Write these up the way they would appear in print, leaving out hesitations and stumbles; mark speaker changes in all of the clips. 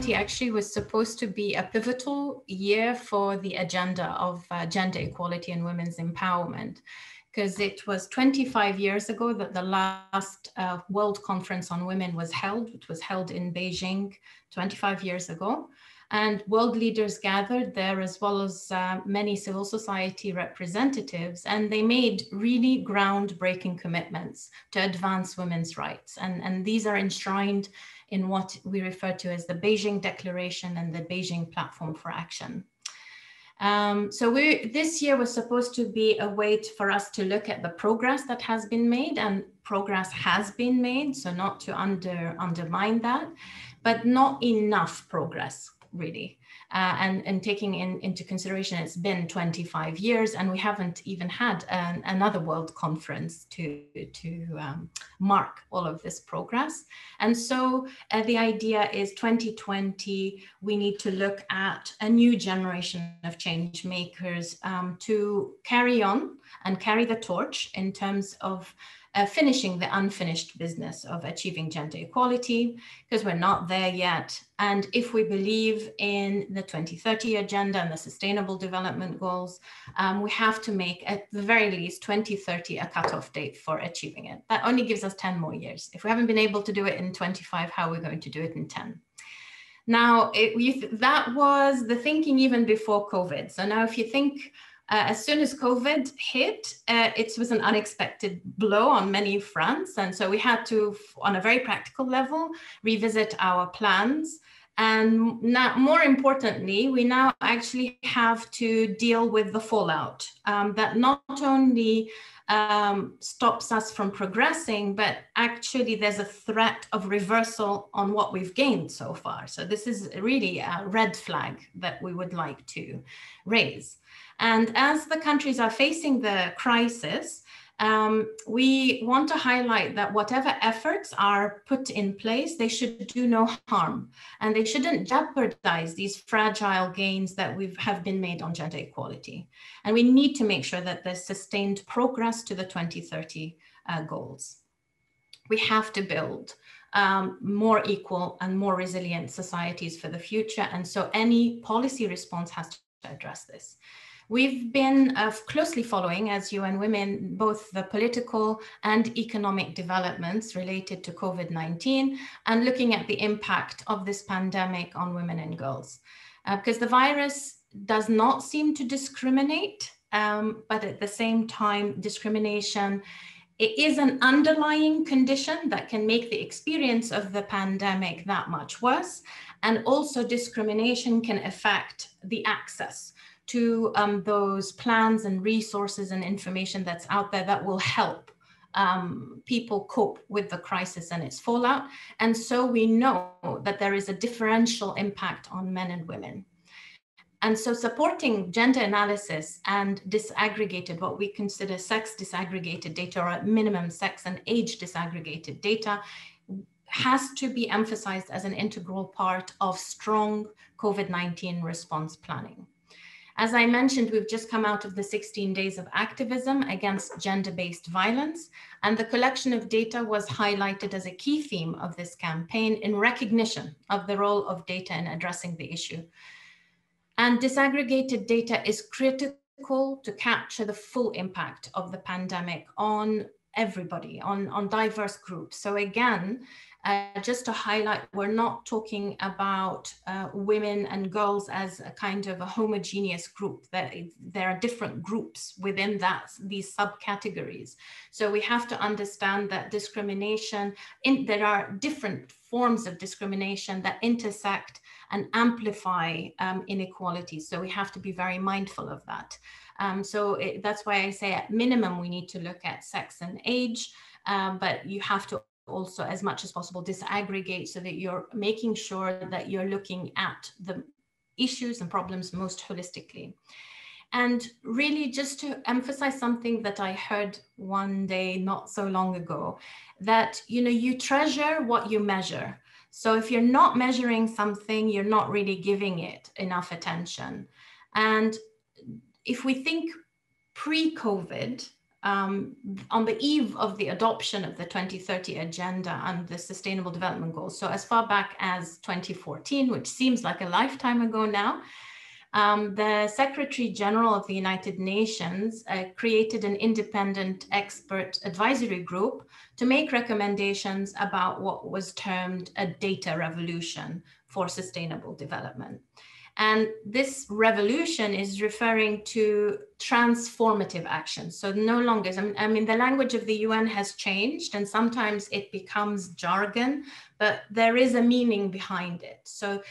Speaker 1: 2020 actually was supposed to be a pivotal year for the agenda of gender equality and women's empowerment, because it was 25 years ago that the last World Conference on Women was held, which was held in Beijing 25 years ago. And world leaders gathered there, as well as many civil society representatives, and they made really groundbreaking commitments to advance women's rights. And these are enshrined in what we refer to as the Beijing Declaration and the Beijing Platform for Action. So this year was supposed to be a way for us to look at the progress that has been made, and progress has been made, so not to undermine that, but not enough progress, really. And taking into consideration, it's been 25 years and we haven't even had another World Conference to mark all of this progress. And so the idea is 2020, we need to look at a new generation of change makers to carry on and carry the torch in terms of finishing the unfinished business of achieving gender equality, because we're not there yet. And if we believe in the 2030 agenda and the Sustainable Development Goals, we have to make, at the very least, 2030 a cutoff date for achieving it. That only gives us 10 more years. If we haven't been able to do it in 25, how are we going to do it in 10? Now, that was the thinking even before COVID. So now if you think, as soon as COVID hit, it was an unexpected blow on many fronts. And so we had to, on a very practical level, revisit our plans. And now, more importantly, we now actually have to deal with the fallout that not only stops us from progressing, but actually there's a threat of reversal on what we've gained so far. So this is really a red flag that we would like to raise. And as the countries are facing the crisis, we want to highlight that whatever efforts are put in place, they should do no harm, and they shouldn't jeopardize these fragile gains that have been made on gender equality. And we need to make sure that there's sustained progress to the 2030 goals. We have to build more equal and more resilient societies for the future. And so any policy response has to address this. We've been closely following, as UN Women, both the political and economic developments related to COVID-19 and looking at the impact of this pandemic on women and girls. Because the virus does not seem to discriminate, but at the same time, discrimination, it is an underlying condition that can make the experience of the pandemic that much worse. And also discrimination can affect the access to those plans and resources and information that's out there that will help people cope with the crisis and its fallout. And so we know that there is a differential impact on men and women. And so supporting gender analysis and disaggregated, what we consider sex disaggregated data, or at minimum sex and age disaggregated data, has to be emphasized as an integral part of strong COVID-19 response planning. As I mentioned, we've just come out of the 16 days of activism against gender-based violence, and the collection of data was highlighted as a key theme of this campaign in recognition of the role of data in addressing the issue. And disaggregated data is critical to capture the full impact of the pandemic on everybody, on diverse groups. So again, just to highlight, we're not talking about women and girls as a kind of a homogeneous group. There are different groups within these subcategories. So we have to understand that discrimination, there are different forms of discrimination that intersect and amplify inequalities. So we have to be very mindful of that. That's why I say at minimum, we need to look at sex and age, but you have to also, as much as possible, disaggregate so that you're making sure that you're looking at the issues and problems most holistically. And really, just to emphasize something that I heard one day not so long ago, that you treasure what you measure. So if you're not measuring something, you're not really giving it enough attention. And if we think pre-COVID, on the eve of the adoption of the 2030 Agenda and the Sustainable Development Goals. So as far back as 2014, which seems like a lifetime ago now, the Secretary General of the United Nations created an independent expert advisory group to make recommendations about what was termed a data revolution for sustainable development. And this revolution is referring to transformative action. So no longer, I mean, the language of the UN has changed and sometimes it becomes jargon, but there is a meaning behind it. So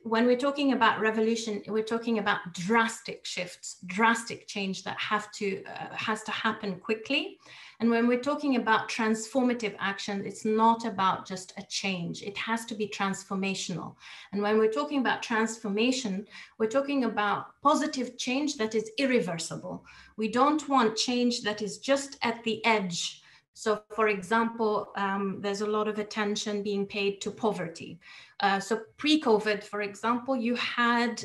Speaker 1: when we're talking about revolution, we're talking about drastic shifts, drastic change that has to happen quickly. And when we're talking about transformative action, it's not about just a change. It has to be transformational. And when we're talking about transformation, we're talking about positive change that is irreversible. We don't want change that is just at the edge. So for example, there's a lot of attention being paid to poverty. So pre-COVID, for example, you had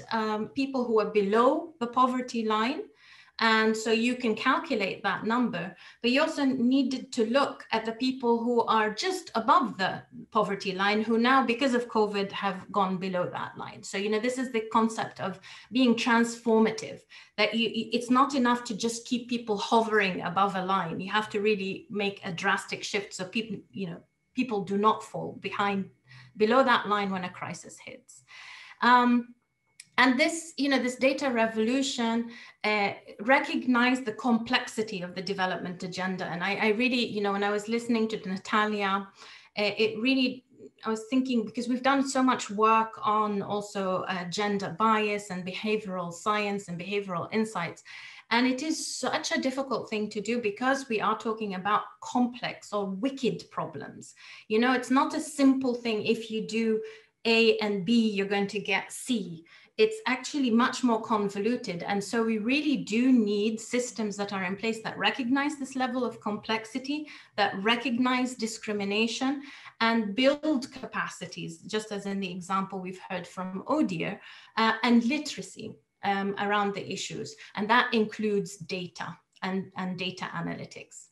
Speaker 1: people who were below the poverty line. And so you can calculate that number, but you also needed to look at the people who are just above the poverty line, who now, because of COVID, have gone below that line. So, you know, this is the concept of being transformative, that it's not enough to just keep people hovering above a line. You have to really make a drastic shift so people, you know, people do not fall below that line when a crisis hits. And this, you know, this data revolution recognized the complexity of the development agenda. And I really, you know, when I was listening to Natalia, it really, I was thinking, because we've done so much work on also gender bias and behavioral science and behavioral insights. And it is such a difficult thing to do because we are talking about complex or wicked problems. You know, it's not a simple thing. If you do A and B, you're going to get C. It's actually much more convoluted. And so we really do need systems that are in place that recognize this level of complexity, that recognize discrimination and build capacities, just as in the example we've heard from Odir, and literacy around the issues. And that includes data and data analytics.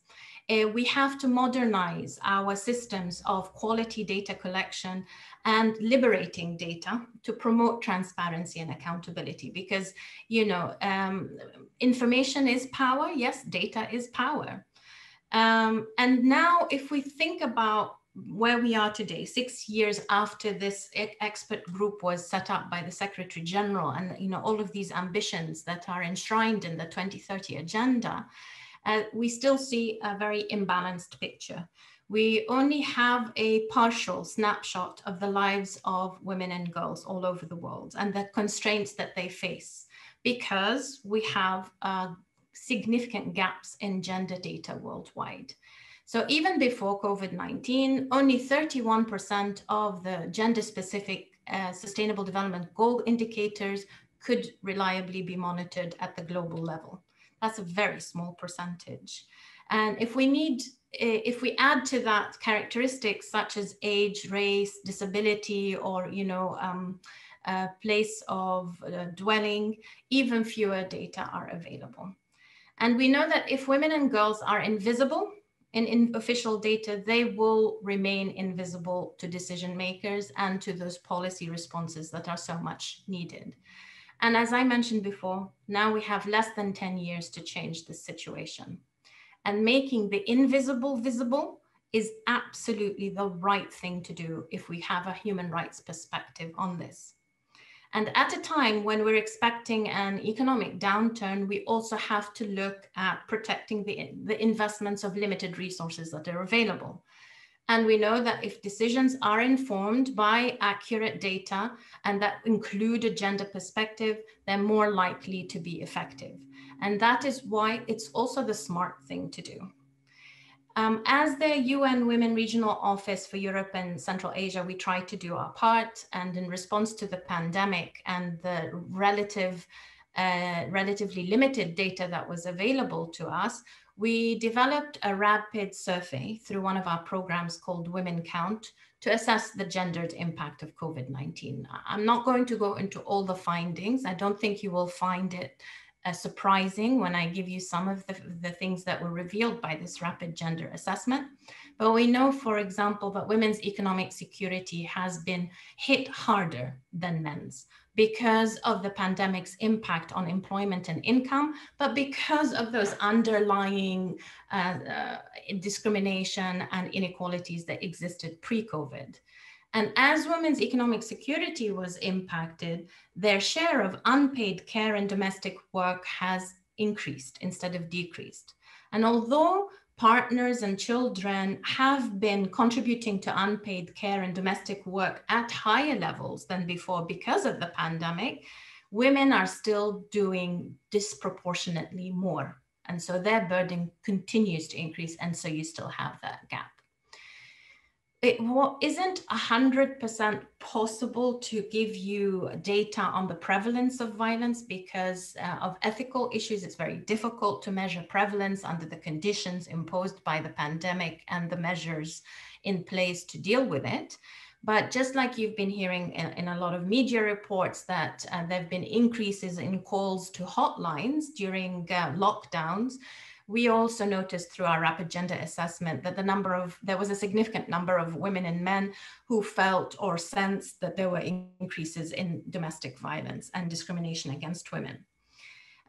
Speaker 1: We have to modernize our systems of quality data collection and liberating data to promote transparency and accountability, because, you know, information is power. Yes, data is power. And now if we think about where we are today, 6 years after this expert group was set up by the Secretary General, and, you know, all of these ambitions that are enshrined in the 2030 Agenda, we still see a very imbalanced picture. We only have a partial snapshot of the lives of women and girls all over the world and the constraints that they face, because we have significant gaps in gender data worldwide. So even before COVID-19, only 31% of the gender-specific Sustainable Development Goal indicators could reliably be monitored at the global level. That's a very small percentage. And if we add to that characteristics such as age, race, disability, or, you know, place of dwelling, even fewer data are available. And we know that if women and girls are invisible in official data, they will remain invisible to decision makers and to those policy responses that are so much needed. And as I mentioned before, now we have less than 10 years to change this situation. And making the invisible visible is absolutely the right thing to do if we have a human rights perspective on this. And at a time when we're expecting an economic downturn, we also have to look at protecting the investments of limited resources that are available. And we know that if decisions are informed by accurate data and that include a gender perspective, they're more likely to be effective. And that is why it's also the smart thing to do. As the UN Women Regional Office for Europe and Central Asia, we try to do our part. And in response to the pandemic and the relatively limited data that was available to us, we developed a rapid survey through one of our programs called Women Count to assess the gendered impact of COVID-19. I'm not going to go into all the findings. I don't think you will find it surprising when I give you some of the things that were revealed by this rapid gender assessment. But we know, for example, that women's economic security has been hit harder than men's because of the pandemic's impact on employment and income, but because of those underlying discrimination and inequalities that existed pre-COVID. And as women's economic security was impacted, their share of unpaid care and domestic work has increased instead of decreased. And although partners and children have been contributing to unpaid care and domestic work at higher levels than before because of the pandemic, women are still doing disproportionately more. And so their burden continues to increase. And so you still have that gap. It isn't 100% possible to give you data on the prevalence of violence because of ethical issues. It's very difficult to measure prevalence under the conditions imposed by the pandemic and the measures in place to deal with it. But just like you've been hearing in a lot of media reports that there have been increases in calls to hotlines during lockdowns, we also noticed through our rapid gender assessment that there was a significant number of women and men who felt or sensed that there were increases in domestic violence and discrimination against women.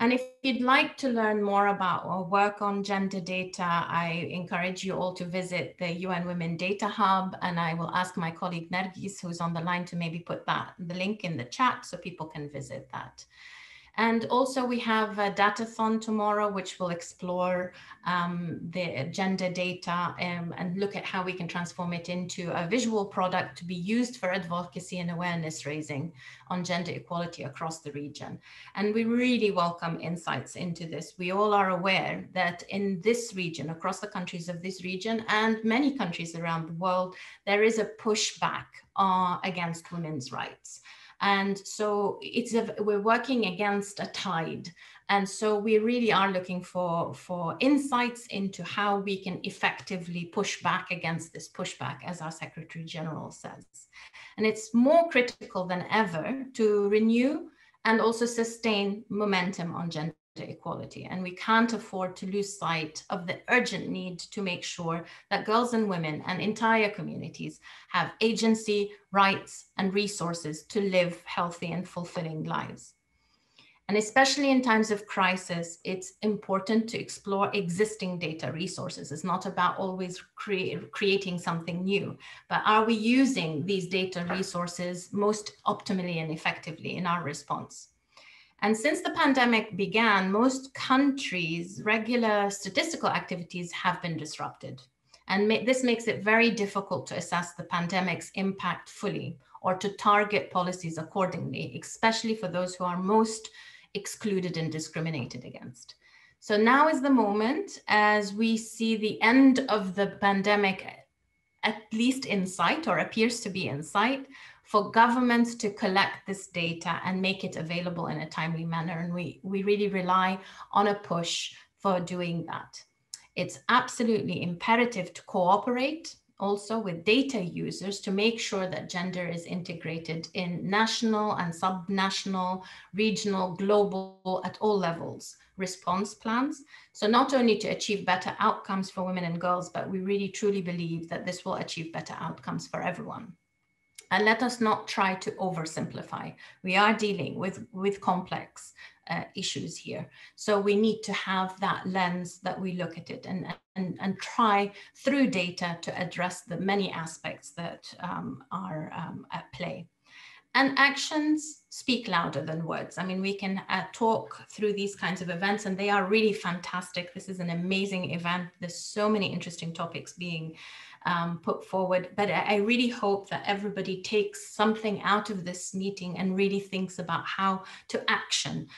Speaker 1: And if you'd like to learn more about or work on gender data, I encourage you all to visit the UN Women Data Hub, and I will ask my colleague Nergis, who's on the line, to maybe put the link in the chat so people can visit that. And also we have a datathon tomorrow, which will explore the gender data and look at how we can transform it into a visual product to be used for advocacy and awareness raising on gender equality across the region. And we really welcome insights into this. We all are aware that in this region, across the countries of this region and many countries around the world, there is a pushback against women's rights. And so we're working against a tide. And so we really are looking for insights into how we can effectively push back against this pushback, as our Secretary General says. And it's more critical than ever to renew and also sustain momentum on gender equality. And we can't afford to lose sight of the urgent need to make sure that girls and women and entire communities have agency, rights, and resources to live healthy and fulfilling lives. And especially in times of crisis, it's important to explore existing data resources. It's not about always creating something new, but are we using these data resources most optimally and effectively in our response? And since the pandemic began, most countries' regular statistical activities have been disrupted. And this makes it very difficult to assess the pandemic's impact fully or to target policies accordingly, especially for those who are most excluded and discriminated against. So now is the moment, as we see the end of the pandemic at least in sight, or appears to be in sight, for governments to collect this data and make it available in a timely manner. And we really rely on a push for doing that. It's absolutely imperative to cooperate also with data users to make sure that gender is integrated in national and subnational, regional, global, at all levels response plans. So not only to achieve better outcomes for women and girls, but we really truly believe that this will achieve better outcomes for everyone. And let us not try to oversimplify. We are dealing with complex issues here. So we need to have that lens that we look at it and try through data to address the many aspects that are at play. And actions speak louder than words. I mean, we can talk through these kinds of events, and they are really fantastic. This is an amazing event. There's so many interesting topics being put forward, but I really hope that everybody takes something out of this meeting and really thinks about how to action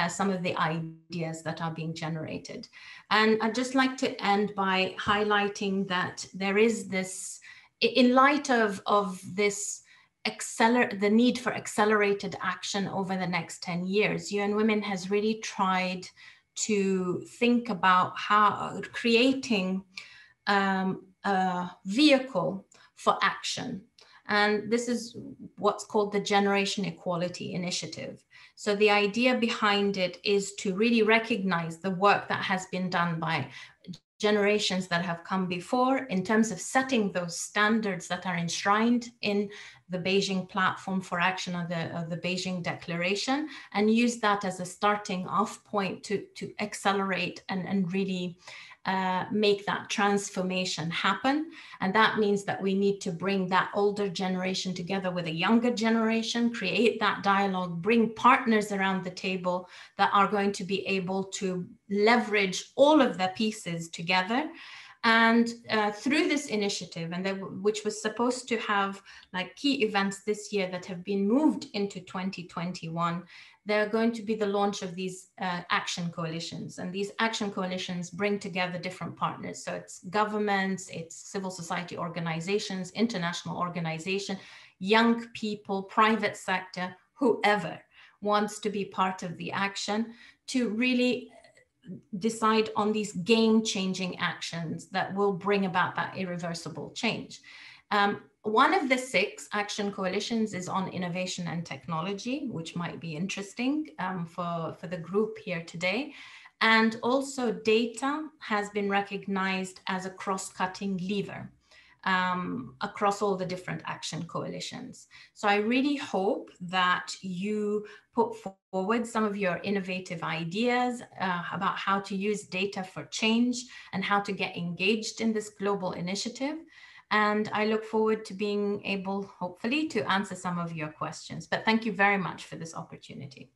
Speaker 1: some of the ideas that are being generated. And I'd just like to end by highlighting that there is this, in light of this the need for accelerated action over the next 10 years, UN Women has really tried to think about how creating a vehicle for action. And this is what's called the Generation Equality Initiative. So the idea behind it is to really recognize the work that has been done by generations that have come before in terms of setting those standards that are enshrined in the Beijing Platform for Action of the Beijing Declaration, and use that as a starting off point to accelerate and really make that transformation happen. And that means that we need to bring that older generation together with a younger generation, create that dialogue, bring partners around the table that are going to be able to leverage all of the pieces together. And through this initiative, which was supposed to have like key events this year that have been moved into 2021, there are going to be the launch of these action coalitions. And these action coalitions bring together different partners. So it's governments, it's civil society organizations, international organizations, young people, private sector, whoever wants to be part of the action to really decide on these game-changing actions that will bring about that irreversible change. One of the 6 action coalitions is on innovation and technology, which might be interesting for the group here today. And also data has been recognized as a cross-cutting lever across all the different action coalitions. So I really hope that you put forward some of your innovative ideas about how to use data for change and how to get engaged in this global initiative. And I look forward to being able, hopefully, to answer some of your questions. But thank you very much for this opportunity.